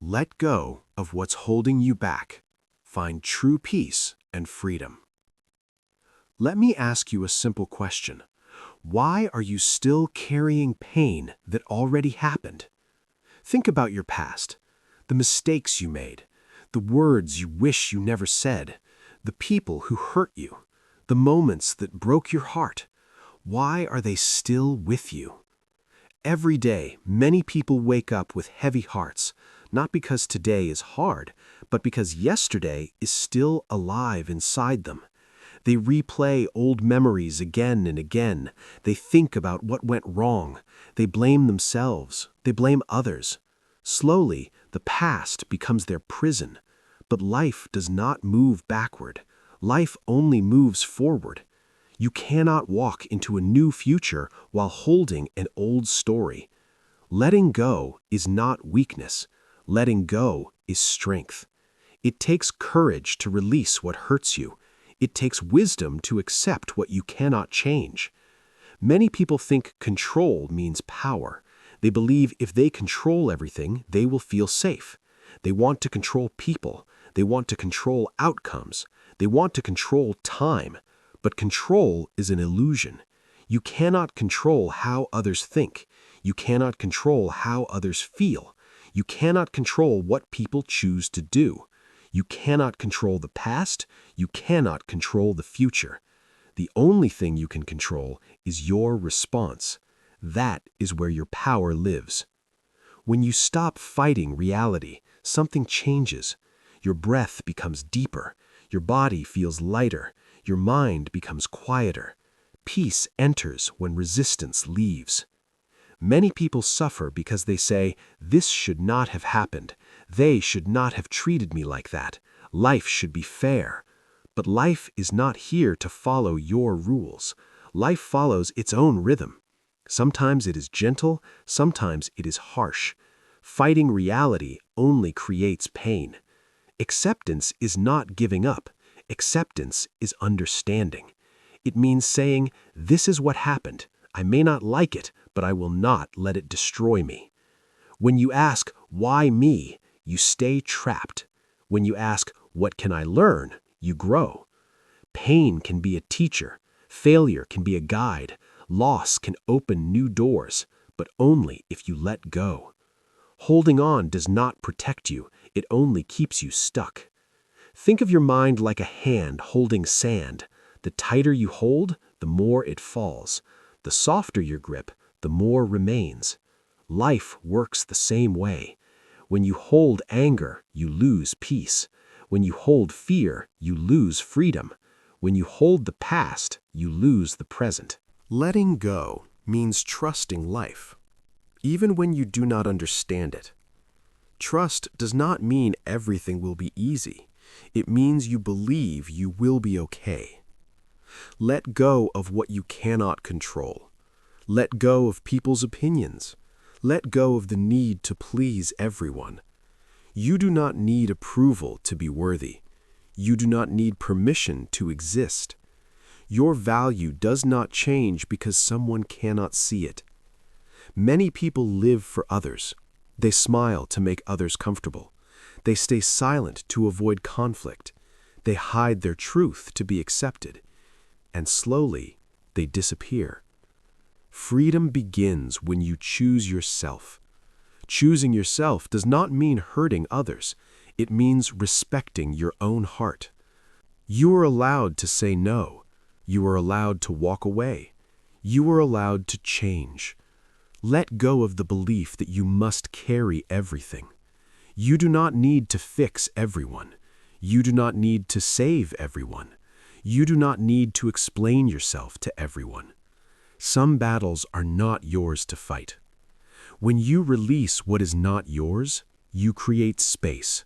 Let go of what's holding you back. Find true peace and freedom. Let me ask you a simple question. Why are you still carrying pain that already happened? Think about your past, the mistakes you made, the words you wish you never said, the people who hurt you, the moments that broke your heart. Why are they still with you? Every day, many people wake up with heavy hearts, not because today is hard, but because yesterday is still alive inside them. They replay old memories again and again. They think about what went wrong. They blame themselves. They blame others. Slowly, the past becomes their prison. But life does not move backward. Life only moves forward. You cannot walk into a new future while holding an old story. Letting go is not weakness. Letting go is strength. It takes courage to release what hurts you. It takes wisdom to accept what you cannot change. Many people think control means power. They believe if they control everything, they will feel safe. They want to control people. They want to control outcomes. They want to control time. But control is an illusion. You cannot control how others think. You cannot control how others feel. You cannot control what people choose to do. You cannot control the past. You cannot control the future. The only thing you can control is your response. That is where your power lives. When you stop fighting reality, something changes. Your breath becomes deeper. Your body feels lighter. Your mind becomes quieter. Peace enters when resistance leaves. Many people suffer because they say, "This should not have happened. They should not have treated me like that. Life should be fair." But life is not here to follow your rules. Life follows its own rhythm. Sometimes it is gentle, sometimes it is harsh. Fighting reality only creates pain. Acceptance is not giving up. Acceptance is understanding. It means saying, "This is what happened. I may not like it, but I will not let it destroy me." When you ask, "Why me?" you stay trapped. When you ask, "What can I learn?" you grow. Pain can be a teacher. Failure can be a guide. Loss can open new doors, but only if you let go. Holding on does not protect you. It only keeps you stuck. Think of your mind like a hand holding sand. The tighter you hold, the more it falls. The softer your grip, the more remains. Life works the same way. When you hold anger, you lose peace. When you hold fear, you lose freedom. When you hold the past, you lose the present. Letting go means trusting life, even when you do not understand it. Trust does not mean everything will be easy. It means you believe you will be okay. Let go of what you cannot control. Let go of people's opinions. Let go of the need to please everyone. You do not need approval to be worthy. You do not need permission to exist. Your value does not change because someone cannot see it. Many people live for others. They smile to make others comfortable. They stay silent to avoid conflict. They hide their truth to be accepted. And slowly, they disappear. Freedom begins when you choose yourself. Choosing yourself does not mean hurting others. It means respecting your own heart. You are allowed to say no. You are allowed to walk away. You are allowed to change. Let go of the belief that you must carry everything. You do not need to fix everyone. You do not need to save everyone. You do not need to explain yourself to everyone. Some battles are not yours to fight. When you release what is not yours, you create space.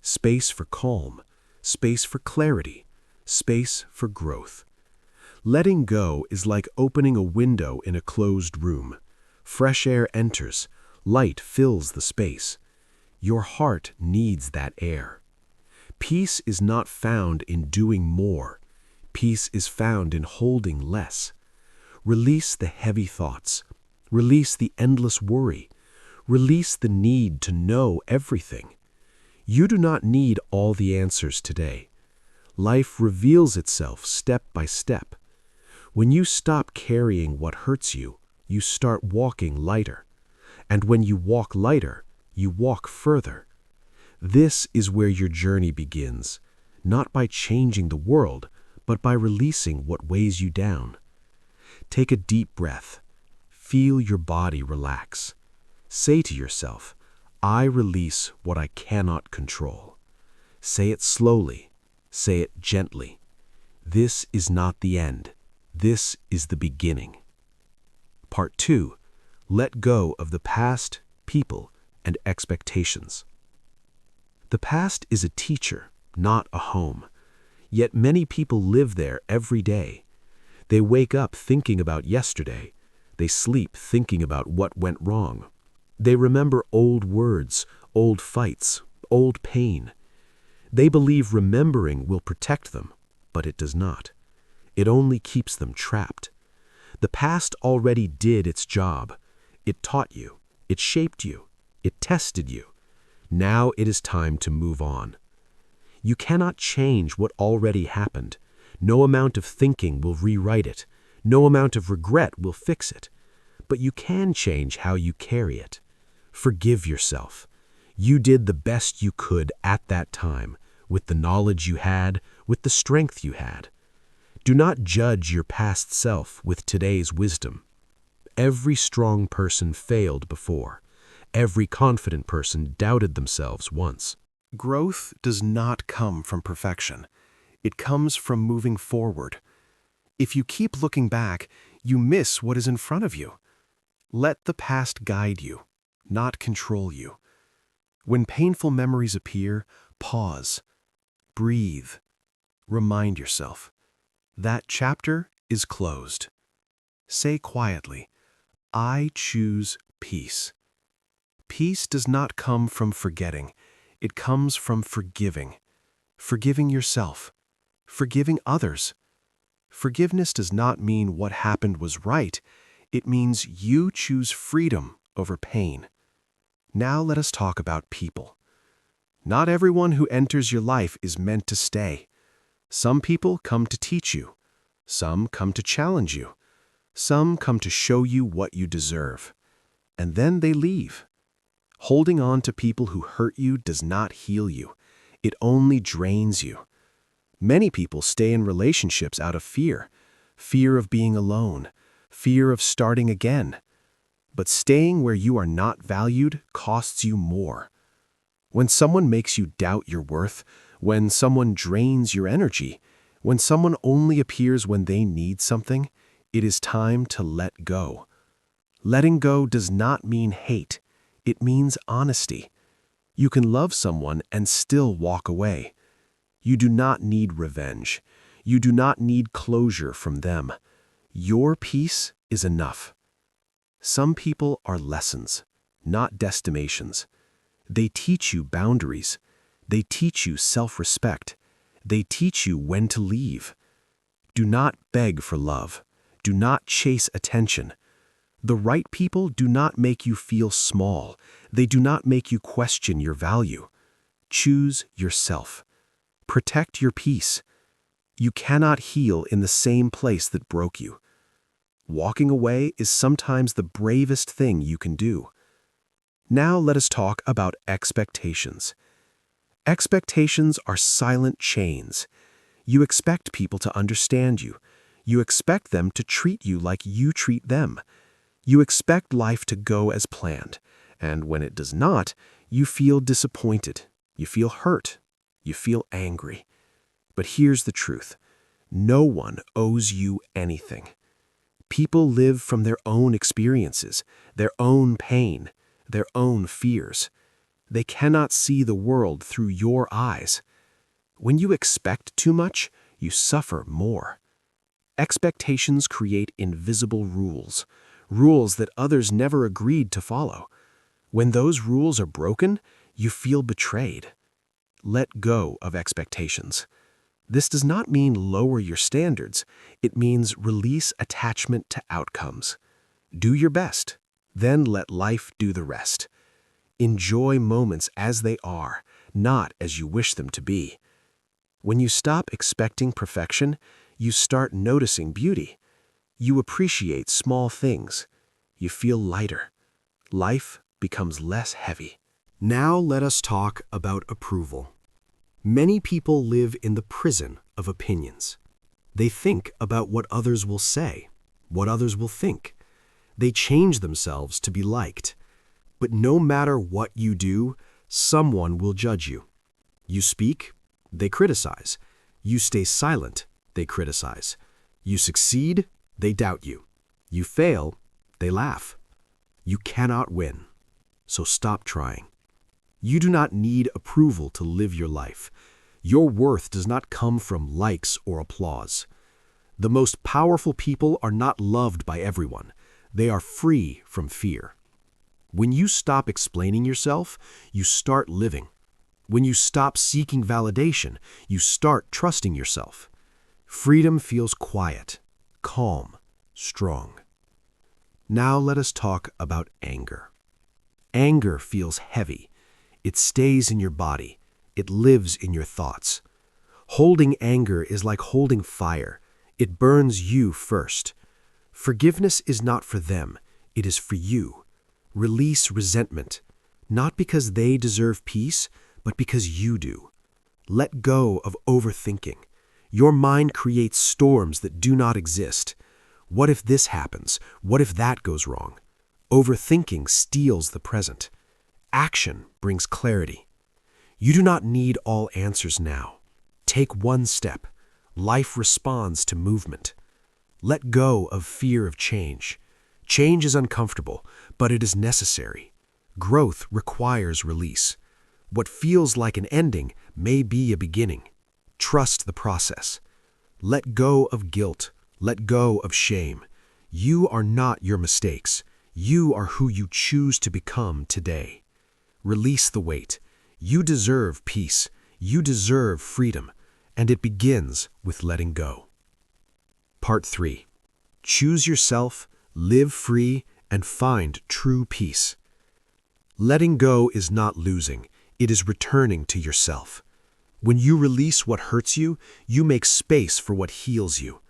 Space for calm, space for clarity, space for growth. Letting go is like opening a window in a closed room. Fresh air enters, light fills the space. Your heart needs that air. Peace is not found in doing more. Peace is found in holding less. Release the heavy thoughts. Release the endless worry. Release the need to know everything. You do not need all the answers today. Life reveals itself step by step. When you stop carrying what hurts you, you start walking lighter. And when you walk lighter, you walk further. This is where your journey begins, not by changing the world, but by releasing what weighs you down. Take a deep breath. Feel your body relax. Say to yourself, I release what I cannot control. Say it slowly. Say it gently. This is not the end. This is the beginning. Part 2. Let go of the past, people, and expectations. The past is a teacher, not a home. Yet many people live there every day. They wake up thinking about yesterday. They sleep thinking about what went wrong. They remember old words, old fights, old pain. They believe remembering will protect them, but it does not. It only keeps them trapped. The past already did its job. It taught you. It shaped you. It tested you. Now it is time to move on. You cannot change what already happened. No amount of thinking will rewrite it. No amount of regret will fix it. But you can change how you carry it. Forgive yourself. You did the best you could at that time, with the knowledge you had, with the strength you had. Do not judge your past self with today's wisdom. Every strong person failed before. Every confident person doubted themselves once. Growth does not come from perfection. It comes from moving forward. If you keep looking back, you miss what is in front of you. Let the past guide you, not control you. When painful memories appear, pause. Breathe. Remind yourself. That chapter is closed. Say quietly, I choose peace. Peace does not come from forgetting. It comes from forgiving. Forgiving yourself. Forgiving others. Forgiveness does not mean what happened was right. It means you choose freedom over pain. Now let us talk about people. Not everyone who enters your life is meant to stay. Some people come to teach you. Some come to challenge you. Some come to show you what you deserve. And then they leave. Holding on to people who hurt you does not heal you. It only drains you. Many people stay in relationships out of fear. Fear of being alone. Fear of starting again. But staying where you are not valued costs you more. When someone makes you doubt your worth, when someone drains your energy, when someone only appears when they need something, it is time to let go. Letting go does not mean hate. It means honesty. You can love someone and still walk away. You do not need revenge. You do not need closure from them. Your peace is enough. Some people are lessons, not destinations. They teach you boundaries. They teach you self-respect. They teach you when to leave. Do not beg for love. Do not chase attention. The right people do not make you feel small. They do not make you question your value. Choose yourself. Protect your peace. You cannot heal in the same place that broke you. Walking away is sometimes the bravest thing you can do. Now let us talk about expectations. Expectations are silent chains. You expect people to understand you. You expect them to treat you like you treat them. You expect life to go as planned, and when it does not, you feel disappointed, you feel hurt, you feel angry. But here's the truth. No one owes you anything. People live from their own experiences, their own pain, their own fears. They cannot see the world through your eyes. When you expect too much, you suffer more. Expectations create invisible rules. Rules that others never agreed to follow. When those rules are broken, you feel betrayed. Let go of expectations. This does not mean lower your standards. It means release attachment to outcomes. Do your best, then let life do the rest. Enjoy moments as they are, not as you wish them to be. When you stop expecting perfection, you start noticing beauty. You appreciate small things. You feel lighter. Life becomes less heavy. Now let us talk about approval. Many people live in the prison of opinions. They think about what others will say, what others will think. They change themselves to be liked. But no matter what you do, someone will judge you. You speak, they criticize. You stay silent, they criticize. You succeed, they doubt you. You fail, they laugh. You cannot win, so stop trying. You do not need approval to live your life. Your worth does not come from likes or applause. The most powerful people are not loved by everyone. They are free from fear. When you stop explaining yourself, you start living. When you stop seeking validation, you start trusting yourself. Freedom feels quiet, calm, strong. Now let us talk about anger. Anger feels heavy. It stays in your body. It lives in your thoughts. Holding anger is like holding fire. It burns you first. Forgiveness is not for them. It is for you. Release resentment, not because they deserve peace, but because you do. Let go of overthinking. Your mind creates storms that do not exist. What if this happens? What if that goes wrong? Overthinking steals the present. Action brings clarity. You do not need all answers now. Take one step. Life responds to movement. Let go of fear of change. Change is uncomfortable, but it is necessary. Growth requires release. What feels like an ending may be a beginning. Trust the process. Let go of guilt. Let go of shame. You are not your mistakes. You are who you choose to become today. Release the weight. You deserve peace. You deserve freedom. And it begins with letting go. Part 3. Choose yourself, live free, and find true peace. Letting go is not losing. It is returning to yourself. When you release what hurts you, you make space for what heals you.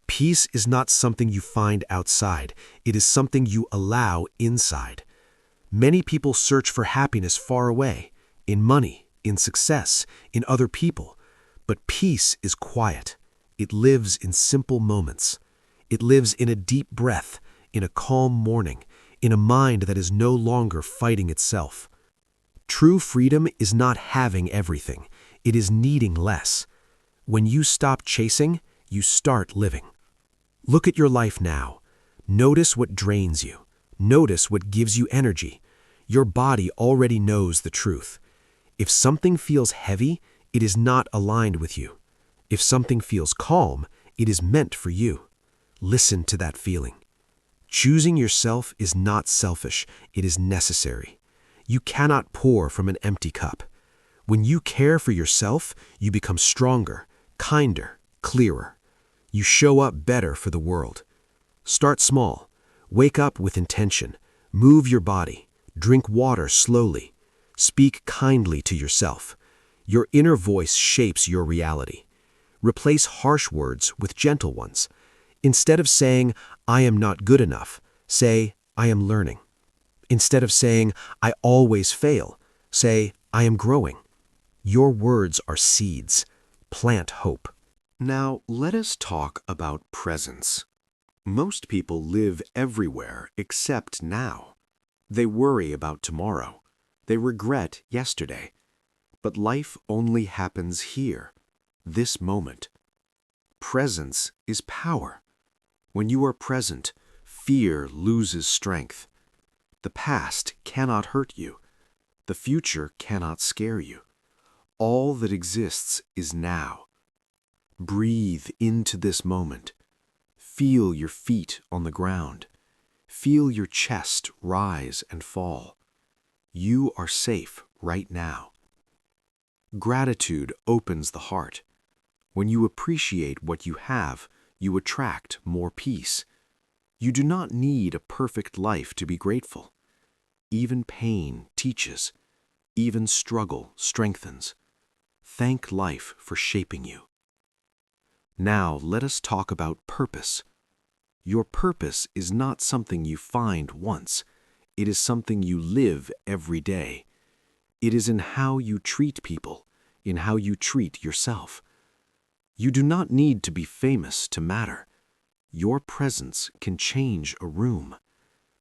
Peace is not something you find outside. It is something you allow inside. Many people search for happiness far away, in money, in success, in other people. But peace is quiet. It lives in simple moments. It lives in a deep breath, in a calm morning, in a mind that is no longer fighting itself. True freedom is not having everything. It is needing less. When you stop chasing, you start living. Look at your life now. Notice what drains you. Notice what gives you energy. Your body already knows the truth. If something feels heavy, it is not aligned with you. If something feels calm, it is meant for you. Listen to that feeling. Choosing yourself is not selfish. It is necessary. You cannot pour from an empty cup. When you care for yourself, you become stronger, kinder, clearer. You show up better for the world. Start small. Wake up with intention. Move your body. Drink water slowly. Speak kindly to yourself. Your inner voice shapes your reality. Replace harsh words with gentle ones. Instead of saying, "I am not good enough," say, "I am learning." Instead of saying, "I always fail," say, "I am growing." Your words are seeds. Plant hope. Now, let us talk about presence. Most people live everywhere except now. They worry about tomorrow. They regret yesterday. But life only happens here, this moment. Presence is power. When you are present, fear loses strength. The past cannot hurt you. The future cannot scare you. All that exists is now. Breathe into this moment. Feel your feet on the ground. Feel your chest rise and fall. You are safe right now. Gratitude opens the heart. When you appreciate what you have, you attract more peace. You do not need a perfect life to be grateful. Even pain teaches. Even struggle strengthens. Thank life for shaping you. Now let us talk about purpose. Your purpose is not something you find once. It is something you live every day. It is in how you treat people, in how you treat yourself. You do not need to be famous to matter. Your presence can change a room.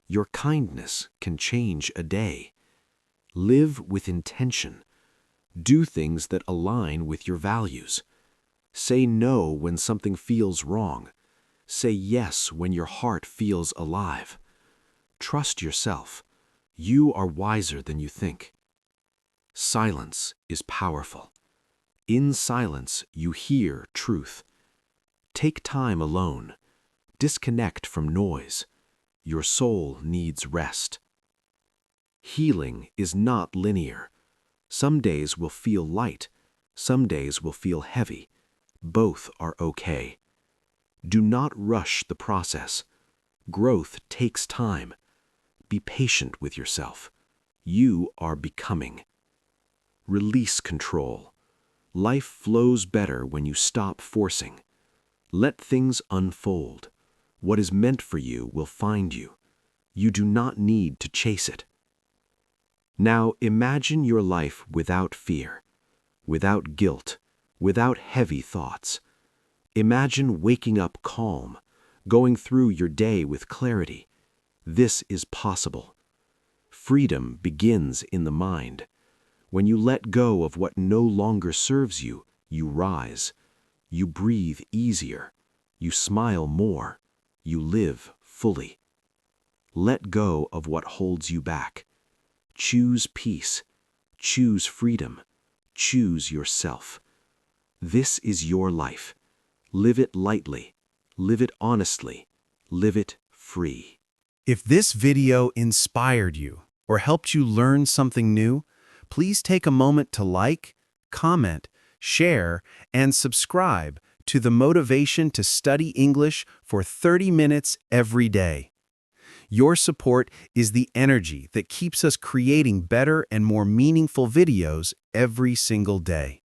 Your kindness can change a day. Live with intention. Do things that align with your values. Say no when something feels wrong. Say yes when your heart feels alive. Trust yourself. You are wiser than you think. Silence is powerful. In silence, you hear truth. Take time alone. Disconnect from noise. Your soul needs rest. Healing is not linear. Some days will feel light. Some days will feel heavy. Both are okay. Do not rush the process. Growth takes time. Be patient with yourself. You are becoming. Release control. Life flows better when you stop forcing. Let things unfold. What is meant for you will find you. You do not need to chase it. Now imagine your life without fear, without guilt, without heavy thoughts. Imagine waking up calm, going through your day with clarity. This is possible. Freedom begins in the mind. When you let go of what no longer serves you, you rise. You breathe easier. You smile more. You live fully. Let go of what holds you back. Choose peace. Choose freedom. Choose yourself. This is your life. Live it lightly. Live it honestly. Live it free. If this video inspired you or helped you learn something new, please take a moment to like, comment, share, and subscribe to the Motivation to Study English for 30 minutes every day. Your support is the energy that keeps us creating better and more meaningful videos every single day.